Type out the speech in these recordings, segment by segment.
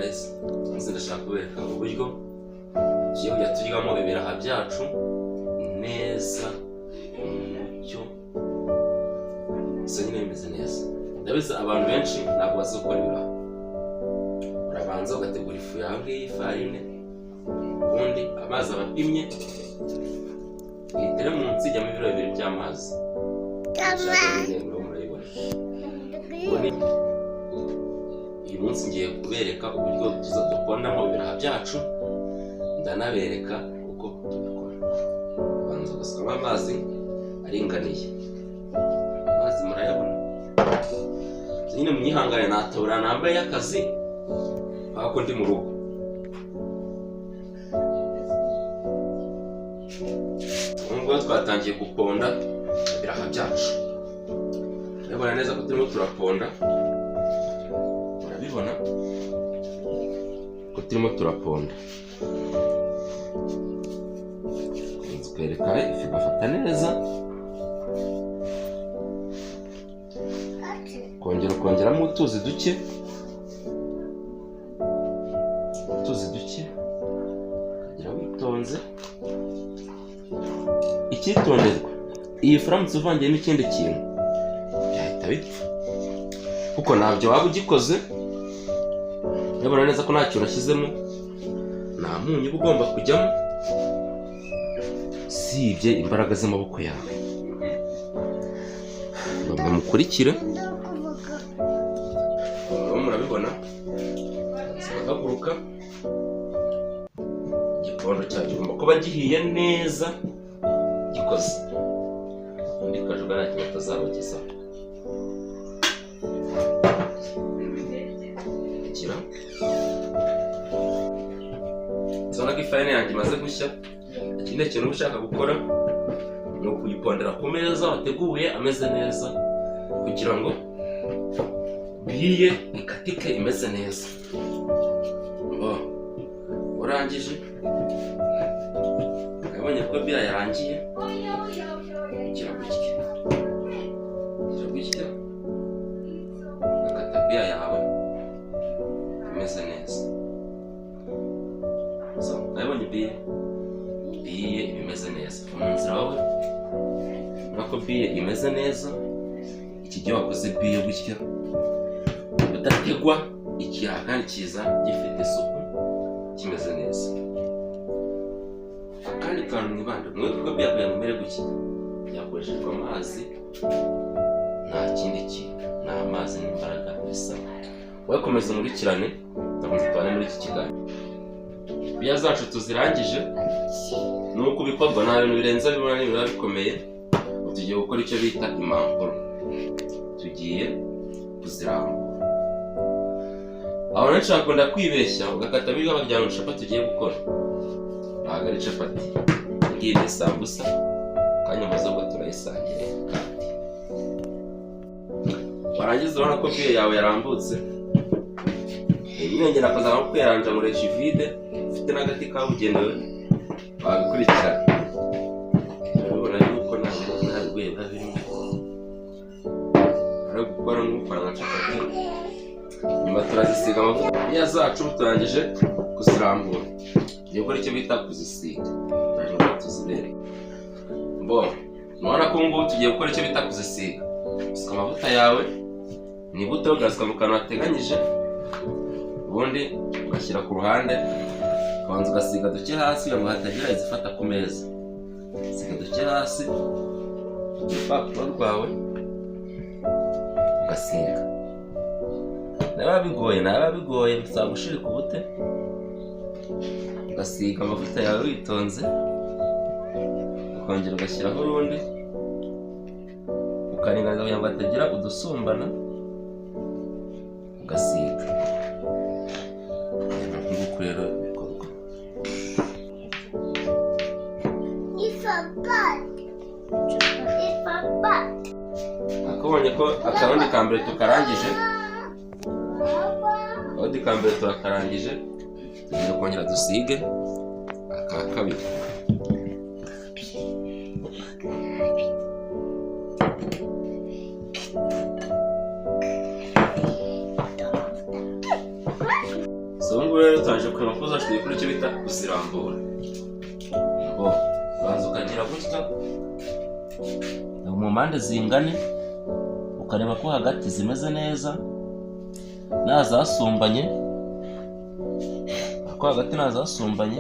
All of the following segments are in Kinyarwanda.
guys, ndashaka kubereka uburyo tugiye kujya turyamo ibiraha byacu neza umucyo nyine bimeze neza. Ndabizi abantu benshi ntabwo bazi gukora ibiraha. Urabanza ugategura ifu yawe y'ifarine, ubundi amazi abapimye itere munsi ijyamo ibiro 2 by'amazi. Uyu munsi ngiye kubereka uburyo tuzadukondamo ibiraha byacu, ndanabereka uko tubikora. Banza ugasukamo amazi aringaniye. Amazi murayabona. Nyine munyihangane natabura nambaye y'akazi ako ndi mu rugo. Ubwo twatangiye guponda ibiraha byacu. Urabona neza ko turimo turaponda. Urabibona ko turimo turaponda. Twereka ifi bafata neza. Kongeramo utuzi duke. Kagira witonze. Icyitonderwa, iyi furamutse uvangiyemo ikindi kintu byahita bipfa, kuko ntabyo waba ugikoze. Urabona neza ko nta kintu nashyizemo, nta munyu uba ugomba kujyamo, sibye imbaraga z'amaboko yawe. Mukurikire, murabibona ziragaguruka. Igikondo cyacu kigomba kuba gihiye neza, gikoze. Undi kajuga nta kintu atazabagezaho. Ikira zona ko ifarine yanjye imaze gushya. Ikindi kintu uba ushaka gukora ni ukuyipondera ku meza wateguye ameze neza, kugira ngo biye ikatike imeze neza. Urangije ukabonye ko biya yarangiye, gutya ugakata biya yawe imeze neza. Urabonye biye imeze neza mu nzira wawe, nako biye imeze neza. Iki gihe wakoze biye gutya udategwa, ikiyaha kandi kiza gifite isuku kimeze neza. Kandi kantu mwibanda mwe kuko byakuye mu mere gutya byakoreshejwe amazi, nta kindi kintu, nta amazi n'imbaraga bisa. Wowe komeza umurikirane tubane muri iki kiganiro. Biya zacu tuzirangije, nuko bikorwa nta bintu birenze bibona n'ibintu bikomeye. Tugiye gukora icyo bita impapuro, tugiye kuzirambura. Aho nshaka kunda kwibeshya ugakata biga bajyana capati tugiye gukora. Ntabwo ari capati, ngiye ni sambusa, kanya maze ubwo turayisangira kandi. Warangiza urabona ko biye yawe yarambutse. Nyine nakoze aho kwiranja muri chivide, ufite n'agati kabugenewe wabikurikirana. Urabona yuko nta rwenda birimo. Ari gukora nk'ukora nka capati. Nyuma turazisiga amavuta. Biya zacu turangije kuzirambura, tugiye gukora icyo bita kuzisiga. Tuzibereke. Nubona ko ngubu tugiye gukora icyo bita kuzisiga. Usuka amavuta yawe, ni buto ugasuka mu kantu wateganyije, ubundi ugashyira ku ruhande, ukabanza ugasiga duke hasi kugira ngo hatagira izifata ku meza. Siga duke hasi urupapuro rwawe ugasiga. Naba bigoye bisaba gushirika ubute, ugasiga amavuta yawe witonze, ukongera ugashyiraho urundi, ukaringaniza kugira ngo hatagira udusumbana, ugasiga. Nguko rero bikorwa. Akabonye ko akarundi ka mbere tukarangije, akawundi ka mbere turakarangije, tugiye kongera dusige aka kabiri. so ngo rero twaje kureba ko zashoboye kuri cyo bita kuzirambura. Ngo banza ukagira gutya mu mpande zingane, ukareba ko hagati zimeze neza nazasumbanye, ko hagati nazasumbanye,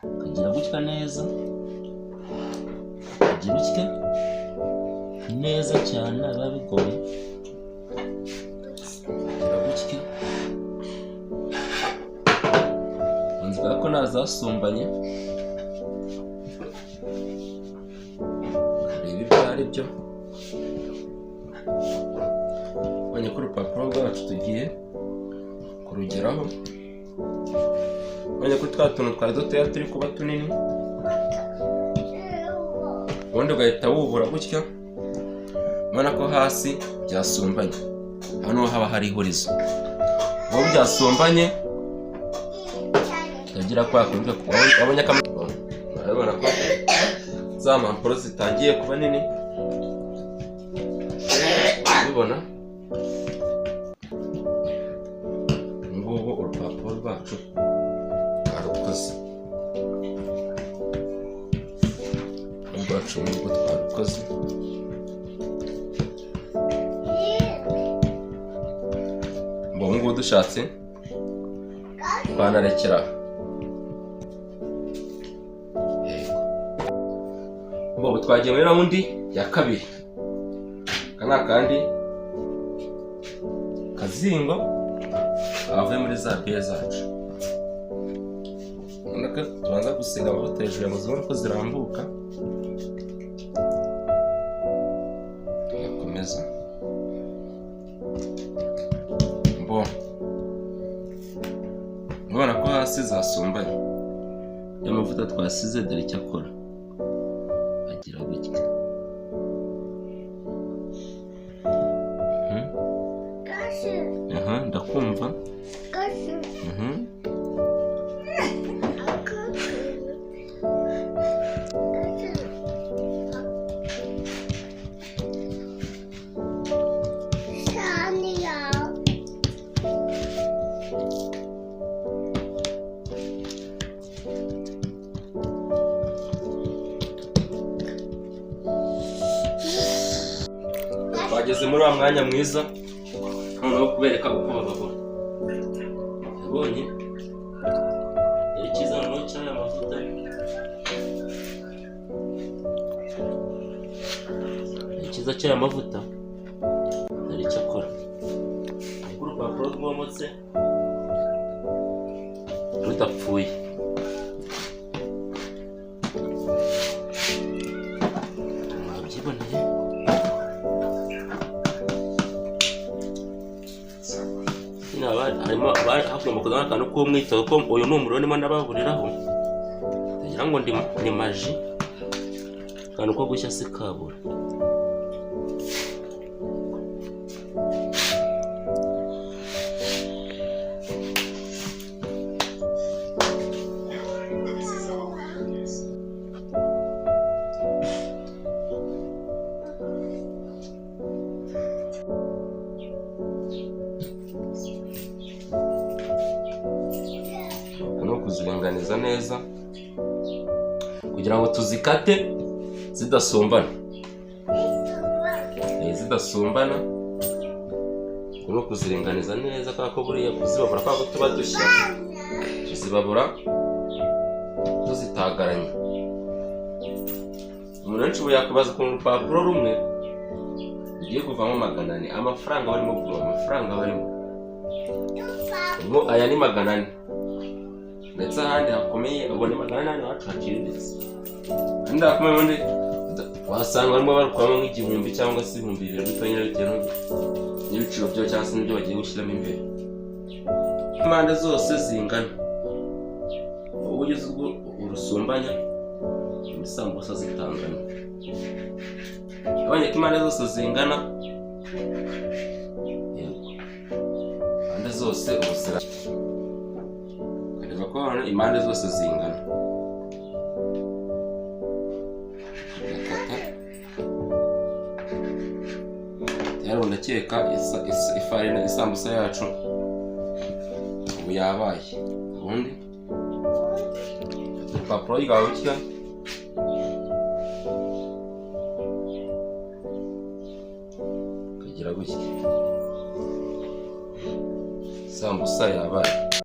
ukagira gutya neza, ukagira gutya neza cyane, biba bigoye, ukagira gutya nzira ko nazasumbanye, ukareba ibyo ari byo. Ubonye ko urupapuro rwacu tugiye kurugeraho, ubonye ko twa tuntu twari dutoya turi kuba tunini, ubundi ugahita wubura gutya, ubona ko hasi byasumbanye, hano haba hari ihurizo. Ubu byasumbanye utagira kwa kundi wabonye akamaro, urabona ko za mpapuro zitangiye kuba nini, ubibona. Ngubu urupapuro rwacu twarukoze, urwacu nubwo twarukoze. Ubu ngubu dushatse twanarekera. Ubu twagiye muri raundi ya kabiri. Aka ni akandi kazingo avuye muri za biye zacu. Urabona tubanza gusiga amavuta hejuru ngo zibone ko zirambuka, tugakomeza. Urabona ko hasi zasumbanye, ya mavuta twasize dore icyo akora, agira gutya. Ndakumva. Twageze muri wa mwanya mwiza noneho kubereka uko bababona. Yabonye yari cyiza noneho cyane amavuta, yari cyiza cyane amavuta, dore icyo akora. Urupapuro rwomotse rudapfuye, mwabyiboneye. Harimo hagomba kuzana akantu k'umwitozo ko uyu ni umuriro ndimo ndababuriraho, ndagira ngo ni maji, akantu ko gushya si kabura. Kuziringaniza neza kugira ngo tuzikate zidasumbana, no kuziringaniza neza kako buriya kuzibabura kwako tuba dushya, tuzibabura tuzitagaranye. Umuntu wenshi ubu yakwibaza ku rupapuro rumwe ugiye kuvamo 400, amafaranga barimo kugura, amafaranga barimo ubu aya ni 400, ndetse ahandi hakomeye ubone 400 wacu haciriritse, kandi hakomeye ubundi wasanga barimo barukwamo nk'igihumbi cyangwa se 2000 bitonyine bitewe n'ibiciro byo cyangwa se n'ibyo bagiye gushyiramo imbere. Impande zose zingana, ubu ugeze ubwo urusumbanya imisambusa zitangana. Abonye ko impande zose zingana, impande zose ubusira kareba ko hano impande zose zingana. Yaro ndakeka ifarina isambusa yacu ubu yabaye. Ubundi urupapuro rwawe utya, ukagira gutya, sambusa yabaye.